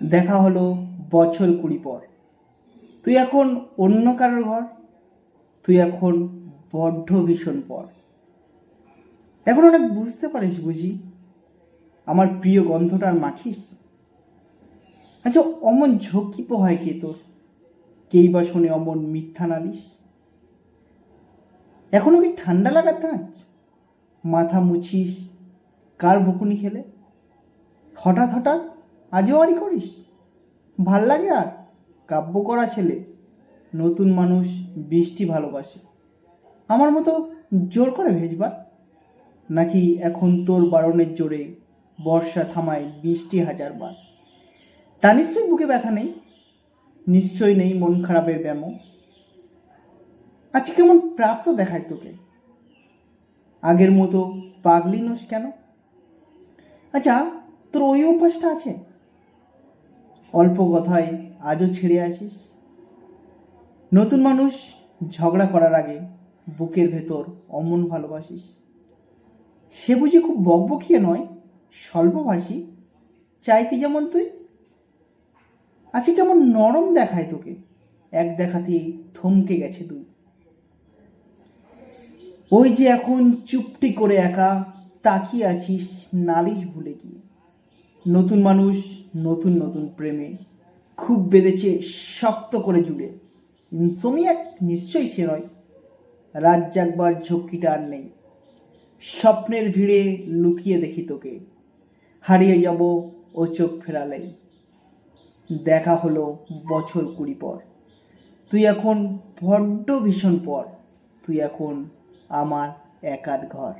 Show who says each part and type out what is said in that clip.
Speaker 1: দেখা হলো বছর 20 পর। তুই এখন অন্য কারোর ঘর, তুই এখন বড্ড ভীষণ পর। এখন অনেক বুঝতে পারিস বুঝি, আমার প্রিয় গন্ধটা আর মাখিস। আচ্ছা, অমন ঝক্কি পোহায় কে তোর? কেই বা শোনে অমন মিথ্যা নালিশ? এখনো কি ঠান্ডা লাগার ধাঁচ? মাথা মুছিস কার বকুনি খেলে? হঠাৎ হঠাৎ আজও আড়ি করিস? ভাল লাগে আর কাব্য করা ছেলে? নতুন মানুষ বৃষ্টি ভালোবাসে, আমার মতো জোর করে ভেজবার? নাকি এখন তোর বারণের জোরে বর্ষা থামায় বৃষ্টি 1000 বার? তা নিশ্চয়ই বুকে ব্যথা নেই, নিশ্চয়ই নেই মন খারাপের ব্যামো। আজ কেমন প্রাপ্ত দেখায় তোকে, আগের মতো পাগলি নোস কেন? আচ্ছা, তোর ওই অভ্যাসটা আছে, অল্প কথায় আজও ছেড়ে আসিস। নতুন মানুষ ঝগড়া করার আগে বুকের ভেতর অমন ভালোবাসিস। সে বুঝি খুব বকবকিয়ে নয়, স্বল্পভাষী, চাইতি যেমন তুই। আজকে কেমন নরম দেখায় তোকে, এক দেখাতেই থমকে গেছে তুই। ওই যে এখন চুপটি করে একা তাকিয়ে আছিস নালিশ ভুলে গিয়ে। নতুন মানুষ, নতুন নতুন প্রেমে খুব বেঁধেছে শক্ত করে জুড়ে। ইনসোমিয়াক নিশ্চয়ই সে নয়, রাত জাগবার ঝক্কিটা আর নেই। স্বপ্নের ভিড়ে লুকিয়ে দেখি তোকে, হারিয়ে যাব ও চোখ ফেরালেই। দেখা হলো বছর 20 পর, তুই এখন বড্ড ভীষণ পর, তুই এখন আমার একার ঘর।